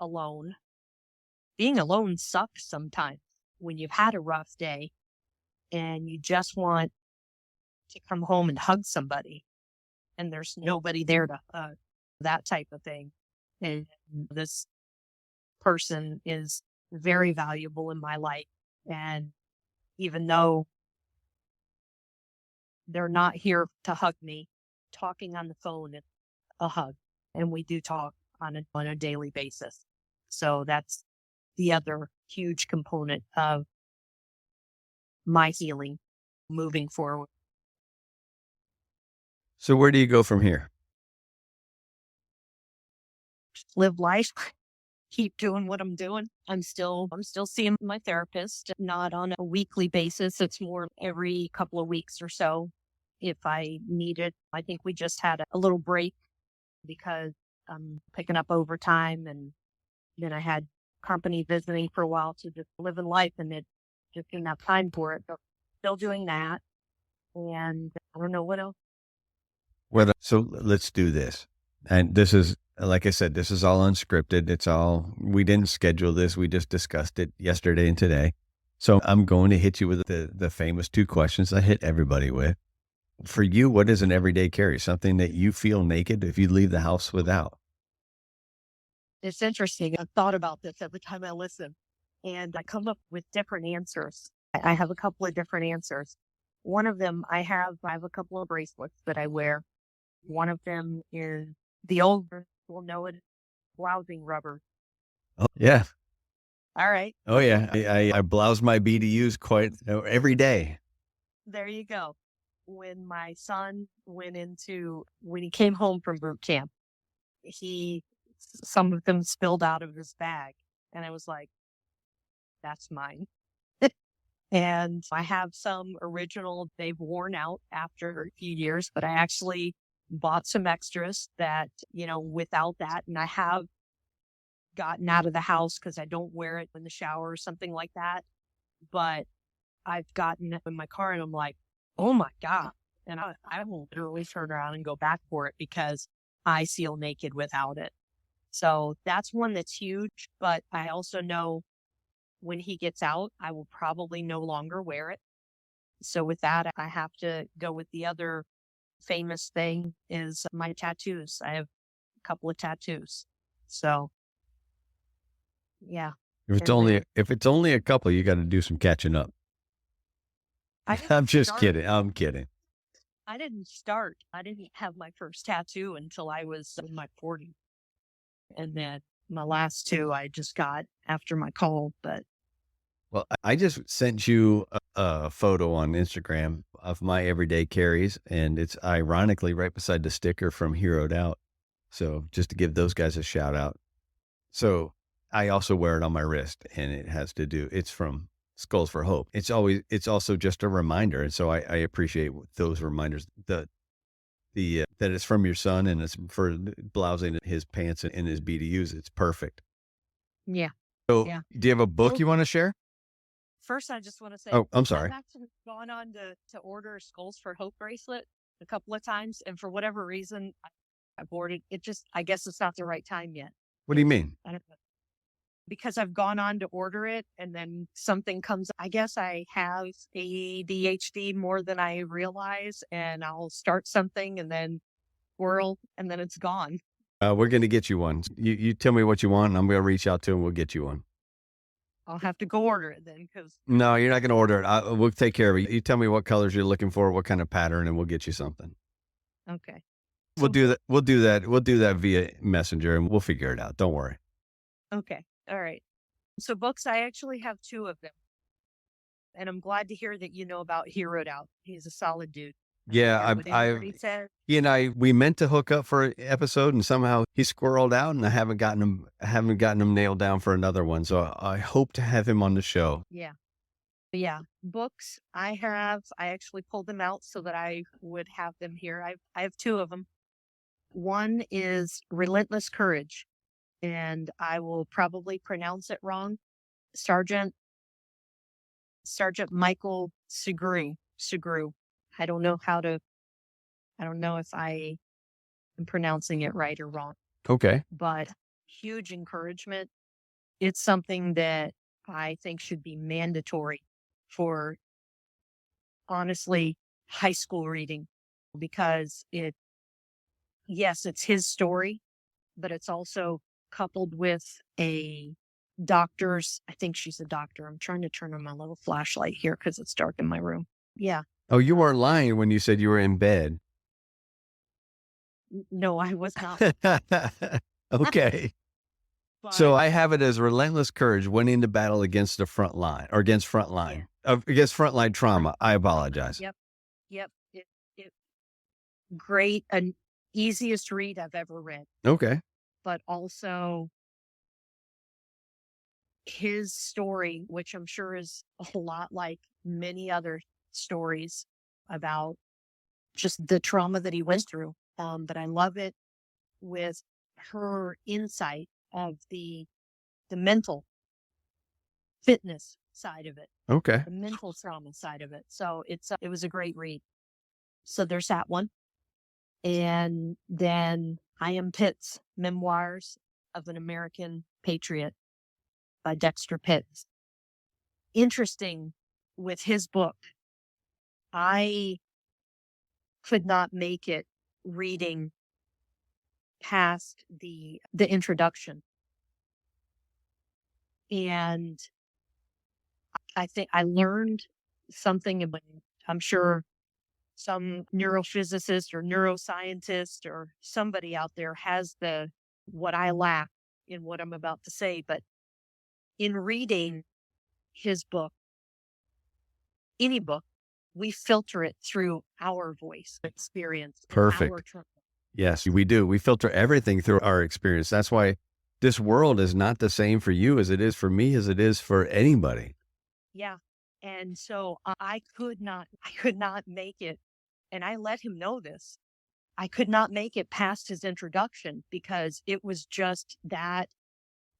alone, being alone sucks sometimes when you've had a rough day and you just want to come home and hug somebody and there's nobody there to hug, that type of thing. And this person is very valuable in my life. And even though they're not here to hug me, talking on the phone is a hug. And we do talk on a daily basis. So that's the other huge component of my healing moving forward. So where do you go from here? Live life, keep doing what I'm doing. I'm still seeing my therapist, not on a weekly basis. It's more every couple of weeks or so. if I need it. I think we just had a little break because I'm picking up overtime, and then I had company visiting for a while to just live in life, and it just didn't have time for it. So still doing that. And I don't know what else. So let's do this. And this is, like I said, this is all unscripted. We didn't schedule this. We just discussed it yesterday and today. So I'm going to hit you with the famous two questions I hit everybody with. For you, what is an everyday carry? Something that you feel naked if you leave the house without? It's interesting. I've thought about this every time I listen, and I come up with different answers. I have a couple of different answers. One of them, I have a couple of bracelets that I wear. One of them is the old, will know it, blousing rubber. Oh, yeah. All right. Oh, yeah. I blouse my BDUs quite every day. There you go. When my son when he came home from boot camp, some of them spilled out of his bag. And I was like, that's mine. And I have some original, they've worn out after a few years, but I actually bought some extras that, without that. And I have gotten out of the house because I don't wear it in the shower or something like that. But I've gotten in my car and I'm like, oh my God. And I will literally turn around and go back for it because I feel naked without it. So that's one that's huge. But I also know when he gets out, I will probably no longer wear it. So with that, I have to go with the other famous thing is my tattoos. I have a couple of tattoos. So yeah. If it's only a couple, you got to do some catching up. I'm just kidding. I'm kidding. I didn't start. I didn't have my first tattoo until I was in my 40s. And then my last two I just got after my call. But Well, I just sent you a photo on Instagram of my everyday carries, and it's ironically right beside the sticker from Heroed Out. So just to give those guys a shout out. So I also wear it on my wrist, and it's from Skulls for Hope. It's also just a reminder. And so I appreciate those reminders that it's from your son and it's for blousing his pants and his BDUs. It's perfect. yeah. So Yeah. do you have a book you want to share? First, I just want to say, Oh, I'm sorry. I've actually gone on to order a Skulls for Hope bracelet a couple of times. And for whatever reason, I ordered it. I guess it's not the right time yet. What do you mean? I don't know. Because I've gone on to order it and then something comes. I guess I have ADHD more than I realize, and I'll start something and then whirl and then it's gone. We're going to get you one. You tell me what you want and I'm going to reach out to him. We'll get you one. I'll have to go order it then because. No, you're not going to order it. We'll take care of it. You tell me what colors you're looking for, what kind of pattern, and we'll get you something. Okay. We'll do that. We'll do that via Messenger and we'll figure it out. Don't worry. Okay. All right. So books, I actually have two of them. And I'm glad to hear that you know about Heroed Out. He's a solid dude. Yeah, he and we meant to hook up for an episode and somehow he squirreled out and I haven't gotten him nailed down for another one. So I hope to have him on the show. Yeah. Yeah. Books I actually pulled them out so that I would have them here. I have two of them. One is Relentless Courage, and I will probably pronounce it wrong. Sergeant Michael Segru. I don't know if I am pronouncing it right or wrong. Okay. But huge encouragement. It's something that I think should be mandatory for, honestly, high school reading because it's his story, but it's also coupled with I think she's a doctor. I'm trying to turn on my little flashlight here because it's dark in my room. Yeah. Oh, you weren't lying when you said you were in bed. No, I was not. Okay. But So I have it as Relentless Courage went into battle against the front line or against frontline trauma. I apologize. Yep. It great, an easiest read I've ever read, Okay. but also his story, which I'm sure is a lot like many other stories about just the trauma that he went through. But I love it with her insight of the mental fitness side of it, Okay. the mental trauma side of it. So it was a great read. So there's that one. And then I Am Pitt's Memoirs of an American Patriot by Dexter Pitts. Interesting with his book, I could not make it reading past the introduction. And I think I learned something about, I'm sure some neurophysicist or neuroscientist or somebody out there has what I lack in what I'm about to say, but in reading his book, any book, we filter it through our voice experience. And Perfect. our trauma. Yes, we do. We filter everything through our experience. That's why this world is not the same for you as it is for me, as it is for anybody. Yeah. And so I could not make it. And I let him know this. I could not make it past his introduction because it was just that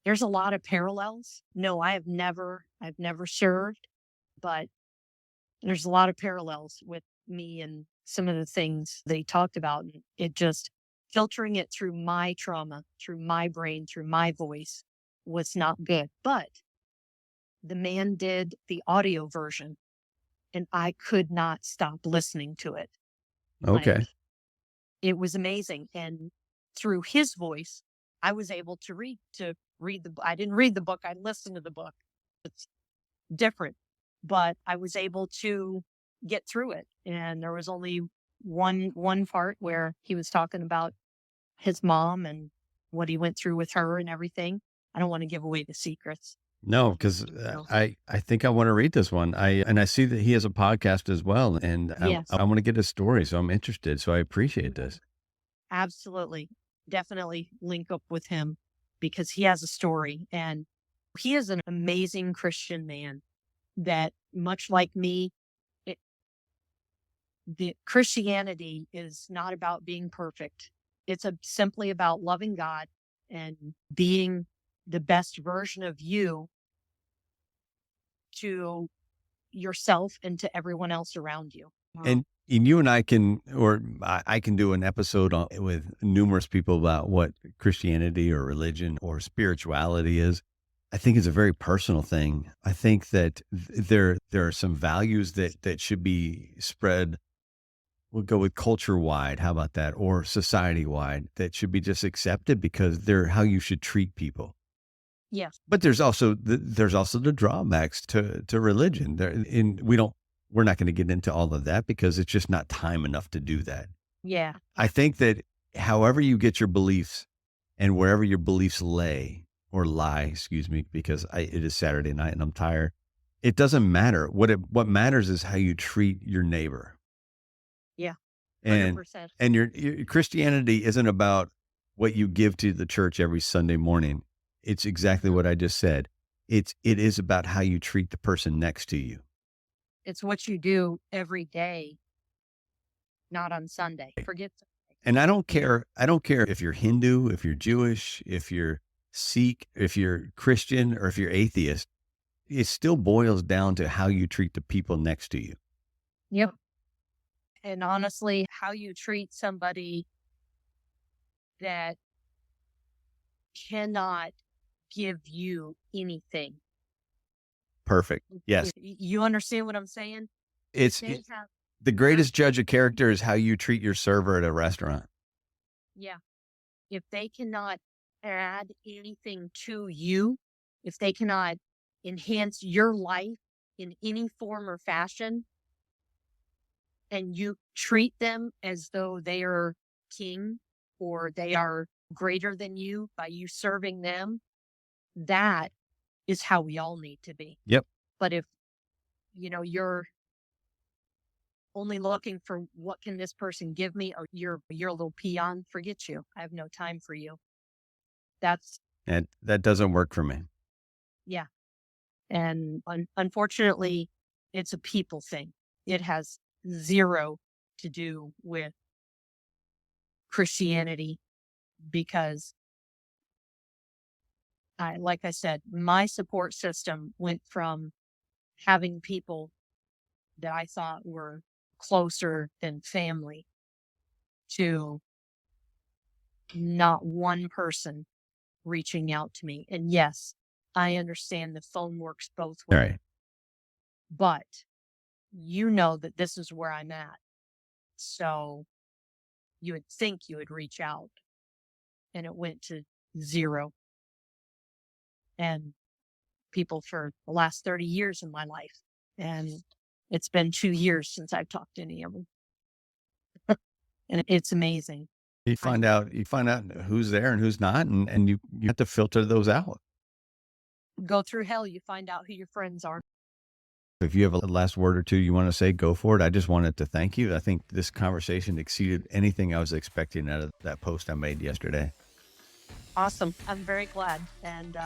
there's a lot of parallels. No, I've never served, but there's a lot of parallels with me and some of the things that he talked about. And it just filtering it through my trauma, through my brain, through my voice was not good. But the man did the audio version and I could not stop listening to it. Okay. Like, it was amazing. And through his voice, I was able to read I didn't read the book. I listened to the book. It's different, but I was able to get through it. And there was only one part where he was talking about his mom and what he went through with her and everything. I don't want to give away the secrets. No, because I think I want to read this one. I see that he has a podcast as well, and Yes. I want to get his story, so I'm interested. So I appreciate this. Absolutely. Definitely link up with him because he has a story and he is an amazing Christian man that, much like me, the Christianity is not about being perfect. It's simply about loving God and being the best version of you to yourself and to everyone else around you. And you and I can, or I can do an episode with numerous people about what Christianity or religion or spirituality is. I think it's a very personal thing. I think that there are some values that should be spread. We'll go with culture wide. How about that? Or society wide that should be just accepted because they're how you should treat people. Yes. But there's also the drawbacks to religion. We're not going to get into all of that because it's just not time enough to do that. Yeah. I think that however you get your beliefs and wherever your beliefs lie, excuse me, because it is Saturday night and I'm tired. It doesn't matter. What matters is how you treat your neighbor. Yeah. 100%. And your Christianity isn't about what you give to the church every Sunday morning. It's exactly what I just said. It is about how you treat the person next to you. It's what you do every day, not on Sunday. Forget Sunday. And I don't care if you're Hindu, if you're Jewish, if you're Sikh, if you're Christian, or if you're atheist. It still boils down to how you treat the people next to you. Yep. And honestly, how you treat somebody that cannot give you anything. Perfect. Yes. You understand what I'm saying? The greatest judge of character is how you treat your server at a restaurant. Yeah. If they cannot add anything to you, if they cannot enhance your life in any form or fashion, and you treat them as though they are king or they are greater than you by you serving them, that is how we all need to be. Yep. But if, you're only looking for what can this person give me, or you're a little peon, forget you. I have no time for you. And that doesn't work for me. Yeah. And unfortunately, it's a people thing. It has zero to do with Christianity because like I said, my support system went from having people that I thought were closer than family to not one person reaching out to me. And yes, I understand the phone works both All ways, right. but you know that this is where I'm at. So you would think you would reach out, and it went to zero. And people for the last 30 years in my life. And it's been 2 years since I've talked to any of them. And it's amazing. You find out who's there and who's not, and you have to filter those out. Go through hell, you find out who your friends are. If you have a last word or two you want to say, go for it. I just wanted to thank you. I think this conversation exceeded anything I was expecting out of that post I made yesterday. Awesome. I'm very glad. And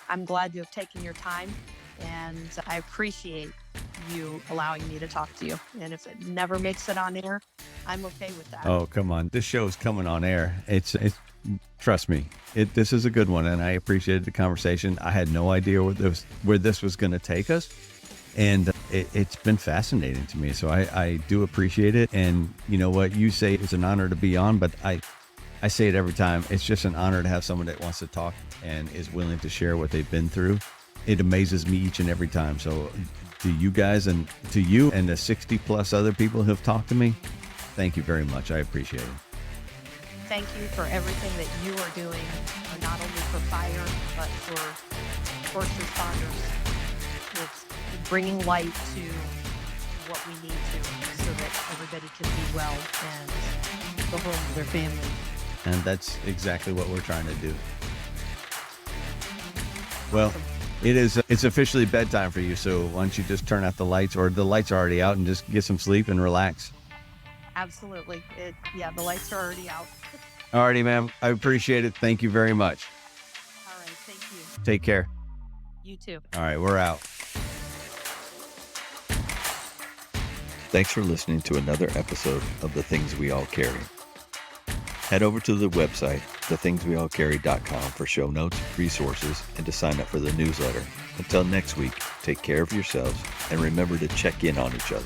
I'm glad you have taken your time, and I appreciate you allowing me to talk to you. And if it never makes it on air, I'm okay with that. Oh, come on. This show is coming on air. It's trust me, this is a good one. And I appreciated the conversation. I had no idea where this was going to take us. And it's been fascinating to me. So I do appreciate it. And you know what you say, it's an honor to be on, but I say it every time. It's just an honor to have someone that wants to talk and is willing to share what they've been through. It amazes me each and every time. So to you guys and to you and the 60 plus other people who have talked to me, thank you very much. I appreciate it. Thank you for everything that you are doing, not only for fire, but for first responders. It's bringing light to what we need to so that everybody can be well and go home to their family. And that's exactly what we're trying to do. Well, it's officially bedtime for you. So why don't you just turn out the lights, or the lights are already out, and just get some sleep and relax. Absolutely. The lights are already out. Alrighty, ma'am. I appreciate it. Thank you very much. All right. Thank you. Take care. You too. All right, we're out. Thanks for listening to another episode of The Things We All Carry. Head over to the website, thethingsweallcarry.com, for show notes, resources, and to sign up for the newsletter. Until next week, take care of yourselves and remember to check in on each other.